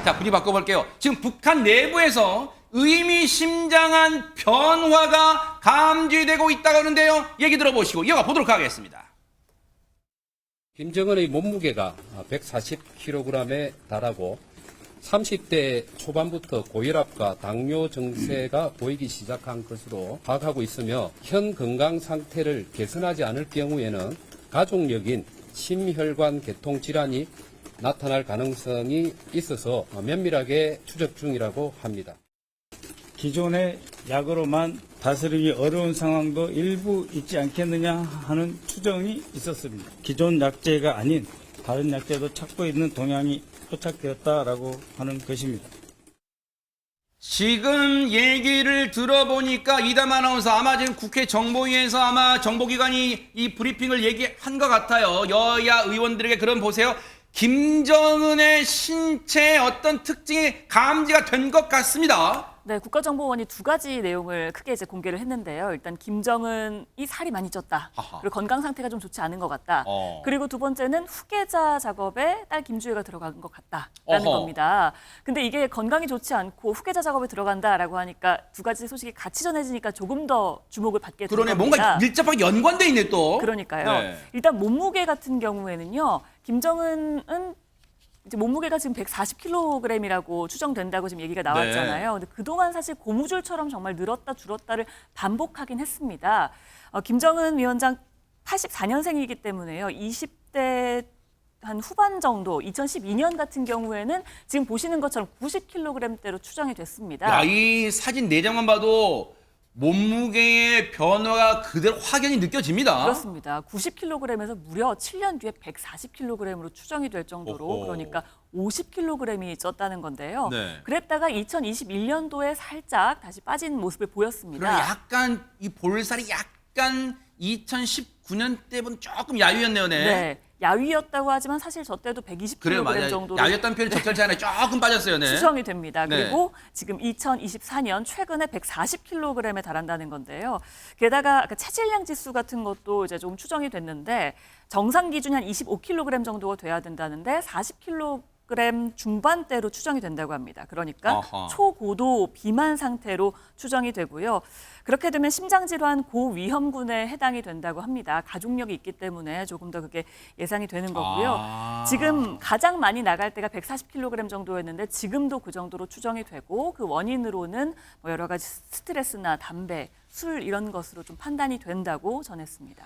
자, 분위 바꿔볼게요. 지금 북한 내부에서 의미심장한 변화가 감지되고 있다고 하는데요. 얘기 들어보시고 이어가 보도록 하겠습니다. 김정은의 몸무게가 140kg에 달하고 30대 초반부터 고혈압과 당뇨 증세가 보이기 시작한 것으로 파악하고 있으며 현 건강 상태를 개선하지 않을 경우에는 가족력인 심혈관 계통 질환이 나타날 가능성이 있어서 면밀하게 추적 중이라고 합니다. 기존의 약으로만 다스리기 어려운 상황도 일부 있지 않겠느냐 하는 추정이 있었습니다. 기존 약제가 아닌 다른 약제도 찾고 있는 동향이 포착되었다라고 하는 것입니다. 지금 얘기를 들어보니까 이담 아나운서 아마 지금 국회 정보위에서 아마 정보기관이 이 브리핑을 얘기한 것 같아요. 여야 의원들에게 그럼 보세요. 김정은의 신체의 어떤 특징이 감지가 된 것 같습니다. 네, 국가정보원이 두 가지 내용을 크게 이제 공개를 했는데요. 일단 김정은이 살이 많이 쪘다. 아하. 그리고 건강 상태가 좀 좋지 않은 것 같다. 어. 그리고 두 번째는 후계자 작업에 딸 김주혜가 들어간 것 같다라는 어허. 겁니다. 근데 이게 건강이 좋지 않고 후계자 작업에 들어간다라고 하니까 두 가지 소식이 같이 전해지니까 조금 더 주목을 받게 된 그러네. 겁니다. 뭔가 밀접하게 연관돼 있네 또. 그러니까요. 네. 일단 몸무게 같은 경우에는요. 김정은은 이제 몸무게가 지금 140kg이라고 추정된다고 지금 얘기가 나왔잖아요. 근데 그동안 사실 고무줄처럼 정말 늘었다 줄었다를 반복하긴 했습니다. 김정은 위원장 84년생이기 때문에요. 20대 한 후반 정도, 2012년 같은 경우에는 지금 보시는 것처럼 90kg대로 추정이 됐습니다. 야, 이 사진 4장만 봐도 몸무게의 변화가 그대로 확연히 느껴집니다. 그렇습니다. 90kg에서 무려 7년 뒤에 140kg으로 추정이 될 정도로 오호. 그러니까 50kg이 쪘다는 건데요. 네. 그랬다가 2021년도에 살짝 다시 빠진 모습을 보였습니다. 그럼 약간 이 볼살이 약간 2019년 때보다 조금 야위였네요, 네. 네. 야위였다고 하지만 사실 저 때도 그래요, 120kg 맞아요. 정도로 야위였다는 표현이 적절치 않아요. 조금 빠졌어요, 네. 추정이 됩니다. 네. 그리고 지금 2024년 최근에 140kg에 달한다는 건데요. 게다가 아까 체질량 지수 같은 것도 이제 좀 추정이 됐는데 정상 기준이 한 25kg 정도가 돼야 된다는데 40kg 중반대로 추정이 된다고 합니다. 그러니까 아하. 초고도 비만 상태로 추정이 되고요. 그렇게 되면 심장질환 고위험군에 해당이 된다고 합니다. 가족력이 있기 때문에 조금 더 그게 예상이 되는 거고요. 아. 지금 가장 많이 나갈 때가 140kg 정도였는데 지금도 그 정도로 추정이 되고 그 원인으로는 뭐 여러 가지 스트레스나 담배, 술 이런 것으로 좀 판단이 된다고 전했습니다.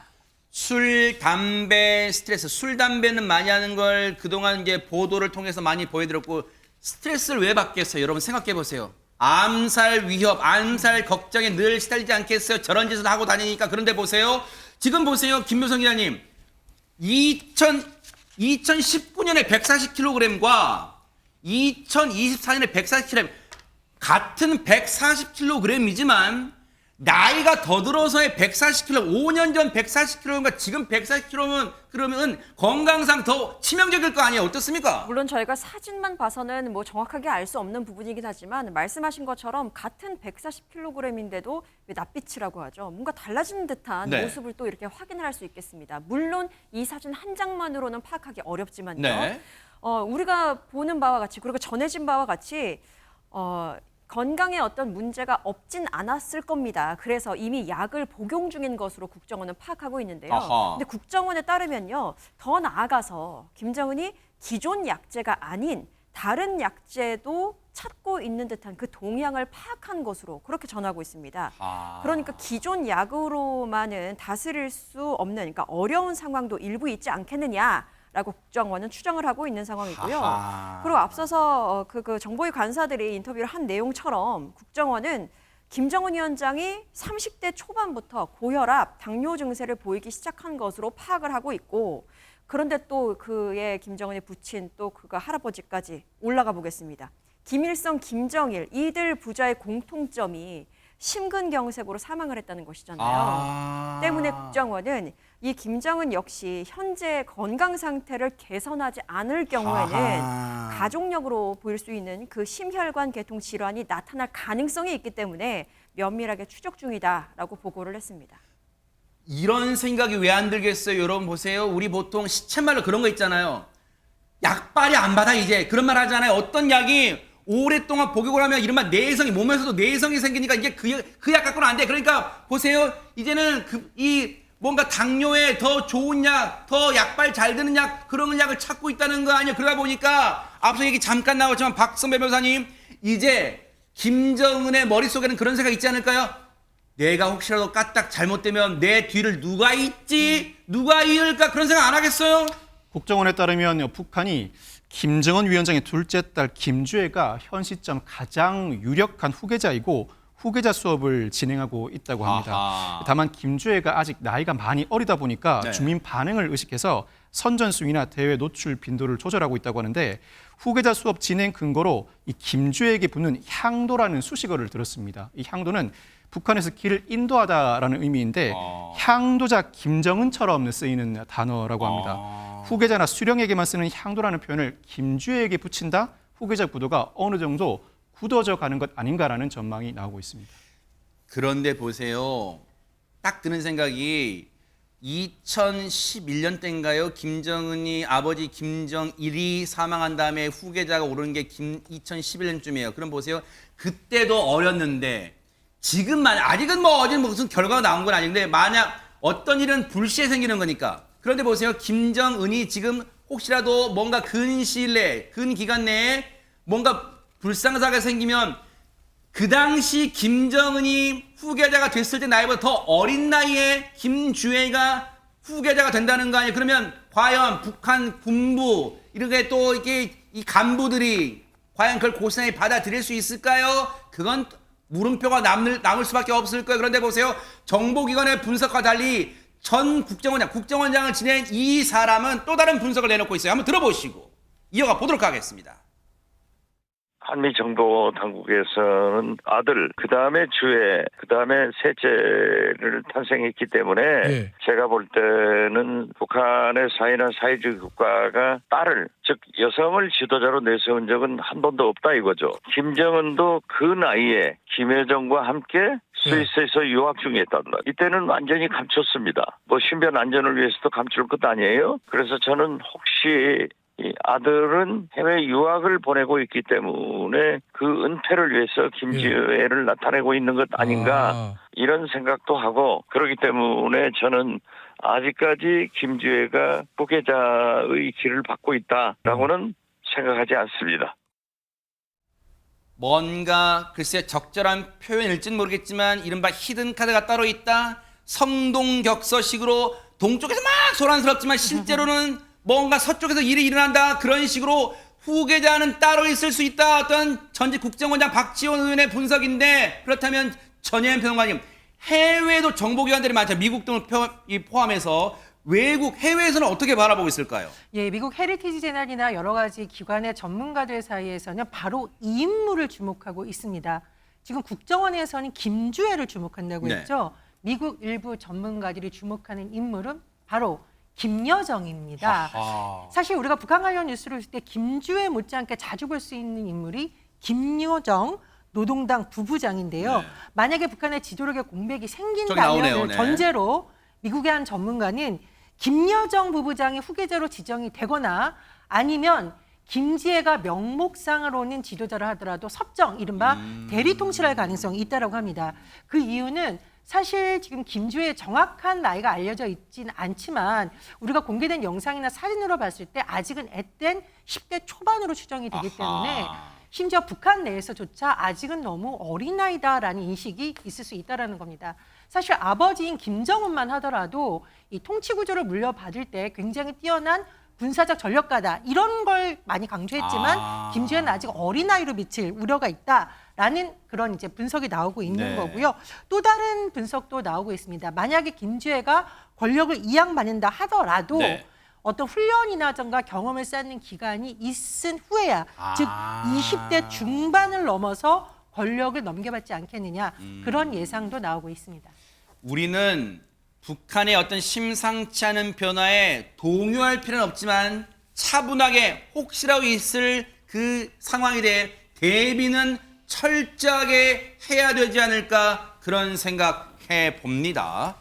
술, 담배, 스트레스. 술, 담배는 많이 하는 걸 그동안 이제 보도를 통해서 많이 보여드렸고 스트레스를 왜 받겠어요? 여러분 생각해 보세요. 암살 위협, 암살 걱정에 늘 시달리지 않겠어요? 저런 짓을 하고 다니니까. 그런데 보세요. 지금 보세요. 김묘성 기자님. 2019년에 140kg과 2024년에 140kg. 같은 140kg이지만 나이가 더 들어서의 140kg, 5년 전 140kg과 지금 140kg면 그러면 건강상 더 치명적일 거 아니에요? 어떻습니까? 물론 저희가 사진만 봐서는 뭐 정확하게 알 수 없는 부분이긴 하지만 말씀하신 것처럼 같은 140kg인데도 왜 낯빛이라고 하죠. 뭔가 달라지는 듯한 네. 모습을 또 이렇게 확인을 할 수 있겠습니다. 물론 이 사진 한 장만으로는 파악하기 어렵지만요. 네. 우리가 보는 바와 같이 그리고 전해진 바와 같이 건강에 어떤 문제가 없진 않았을 겁니다. 그래서 이미 약을 복용 중인 것으로 국정원은 파악하고 있는데요. 아하. 근데 국정원에 따르면요. 더 나아가서 김정은이 기존 약제가 아닌 다른 약제도 찾고 있는 듯한 그 동향을 파악한 것으로 그렇게 전하고 있습니다. 아. 그러니까 기존 약으로만은 다스릴 수 없는 그러니까 어려운 상황도 일부 있지 않겠느냐라고 국정원은 추정을 하고 있는 상황이고요. 아하. 그리고 앞서서 그 정보위 관사들이 인터뷰를 한 내용처럼 국정원은 김정은 위원장이 30대 초반부터 고혈압, 당뇨 증세를 보이기 시작한 것으로 파악을 하고 있고 그런데 또 그의 김정은의 부친 또 그가 할아버지까지 올라가 보겠습니다. 김일성, 김정일 이들 부자의 공통점이 심근경색으로 사망을 했다는 것이잖아요. 때문에 국정원은 이 김정은 역시 현재 건강 상태를 개선하지 않을 경우에는 아하. 가족력으로 보일 수 있는 그 심혈관 계통 질환이 나타날 가능성이 있기 때문에 면밀하게 추적 중이다라고 보고를 했습니다. 이런 생각이 왜 안 들겠어요? 여러분 보세요. 우리 보통 시쳇말로 그런 거 있잖아요. 약발이 안 받아 이제. 그런 말 하잖아요. 어떤 약이 오랫동안 복용을 하면 이른바 내성이 몸에서도 내성이 생기니까 이제 그 약 갖고는 안 돼. 그러니까 보세요. 이제는 이 뭔가 당뇨에 더 좋은 약, 더 약발 잘 드는 약 그런 약을 찾고 있다는 거 아니에요. 그러다 보니까 앞서 얘기 잠깐 나왔지만 박선배 변호사님 이제 김정은의 머릿속에는 그런 생각 있지 않을까요? 내가 혹시라도 까딱 잘못되면 내 뒤를 누가 잇지? 누가 이을까? 그런 생각 안 하겠어요? 국정원에 따르면 북한이 김정은 위원장의 둘째 딸 김주애가 현 시점 가장 유력한 후계자이고 후계자 수업을 진행하고 있다고 합니다. 아하. 다만 김주애가 아직 나이가 많이 어리다 보니까 네. 주민 반응을 의식해서 선전수위나 대회 노출 빈도를 조절하고 있다고 하는데 후계자 수업 진행 근거로 이 김주애에게 붙는 향도라는 수식어를 들었습니다. 이 향도는 북한에서 길을 인도하다라는 의미인데 향도자 김정은처럼 쓰이는 단어라고 합니다. 후계자나 수령에게만 쓰는 향도라는 표현을 김주애에게 붙인다? 후계자 구도가 어느 정도 굳어져 가는 것 아닌가라는 전망이 나오고 있습니다. 그런데 보세요. 딱 드는 생각이 2011년 때인가요? 김정은이 아버지 김정일이 사망한 다음에 후계자가 오르는 게 2011년쯤이에요. 그럼 보세요. 그때도 어렸는데 지금만 아직은 뭐 어제 무슨 결과가 나온 건 아닌데 만약 어떤 일은 불시에 생기는 거니까. 그런데 보세요. 김정은이 지금 혹시라도 뭔가 근시일 내에 근기간 내에 뭔가 불상사가 생기면 그 당시 김정은이 후계자가 됐을 때 나이보다 더 어린 나이에 김주애가 후계자가 된다는 거 아니에요? 그러면 과연 북한 군부 이렇게 또 이렇게 이 간부들이 과연 그걸 고스란히 받아들일 수 있을까요? 그건 물음표가 남을 수밖에 없을 거예요. 그런데 보세요. 정보기관의 분석과 달리 전 국정원장을 지낸 이 사람은 또 다른 분석을 내놓고 있어요. 한번 들어보시고 이어가 보도록 하겠습니다. 한미 정보 당국에서는 아들, 그 다음에 주애, 그 다음에 셋째를 탄생했기 때문에 예. 제가 볼 때는 북한의 사회나 사회주의 국가가 딸을, 즉 여성을 지도자로 내세운 적은 한 번도 없다 이거죠. 김정은도 그 나이에 김여정과 함께 스위스에서 유학 중이었답니다. 이때는 완전히 감췄습니다. 뭐 신변 안전을 위해서도 감출 것 아니에요. 그래서 저는 혹시 이 아들은 해외 유학을 보내고 있기 때문에 그 은퇴를 위해서 김주애를 나타내고 있는 것 아닌가 이런 생각도 하고 그렇기 때문에 저는 아직까지 김주애가 후계자의 길을 받고 있다라고는 생각하지 않습니다. 뭔가 글쎄 적절한 표현일지는 모르겠지만 이른바 히든카드가 따로 있다. 성동격서식으로 동쪽에서 막 소란스럽지만 실제로는 뭔가 서쪽에서 일이 일어난다. 그런 식으로 후계자는 따로 있을 수 있다. 어떤 전직 국정원장 박지원 의원의 분석인데 그렇다면 전혜연 평론가님 해외도 정보기관들이 많죠. 미국 등을 포함해서 외국 해외에서는 어떻게 바라보고 있을까요? 예, 미국 헤리티지 제널이나 여러 가지 기관의 전문가들 사이에서는 바로 이 인물을 주목하고 있습니다. 지금 국정원에서는 김주애를 주목한다고 네. 했죠. 미국 일부 전문가들이 주목하는 인물은 바로 김여정입니다. 사실 우리가 북한 관련 뉴스를 볼 때 김주애 못지않게 자주 볼 수 있는 인물이 김여정 노동당 부부장인데요. 네. 만약에 북한의 지도력의 공백이 저기 나오네요, 생긴다면 네. 전제로 미국의 한 전문가는 김여정 부부장이 후계자로 지정이 되거나 아니면 김지혜가 명목상으로는 지도자를 하더라도 섭정, 이른바 대리 통치할 가능성이 있다고 합니다. 그 이유는 사실 지금 김주애의 정확한 나이가 알려져 있지는 않지만 우리가 공개된 영상이나 사진으로 봤을 때 아직은 앳된 10대 초반으로 추정이 되기 때문에 심지어 북한 내에서조차 아직은 너무 어린 나이다라는 인식이 있을 수 있다는 겁니다. 사실 아버지인 김정은만 하더라도 이 통치 구조를 물려받을 때 굉장히 뛰어난 군사적 전력가다 이런 걸 많이 강조했지만 김주애는 아직 어린 나이로 미칠 우려가 있다라는 그런 이제 분석이 나오고 있는 네. 거고요. 또 다른 분석도 나오고 있습니다. 만약에 김주애가 권력을 이양받는다 하더라도 네. 어떤 훈련이나든가 경험을 쌓는 기간이 있은 후에야 즉 20대 중반을 넘어서 권력을 넘겨받지 않겠느냐 그런 예상도 나오고 있습니다. 우리는 북한의 어떤 심상치 않은 변화에 동요할 필요는 없지만 차분하게 혹시라도 있을 그 상황에 대해 대비는 철저하게 해야 되지 않을까 그런 생각해 봅니다.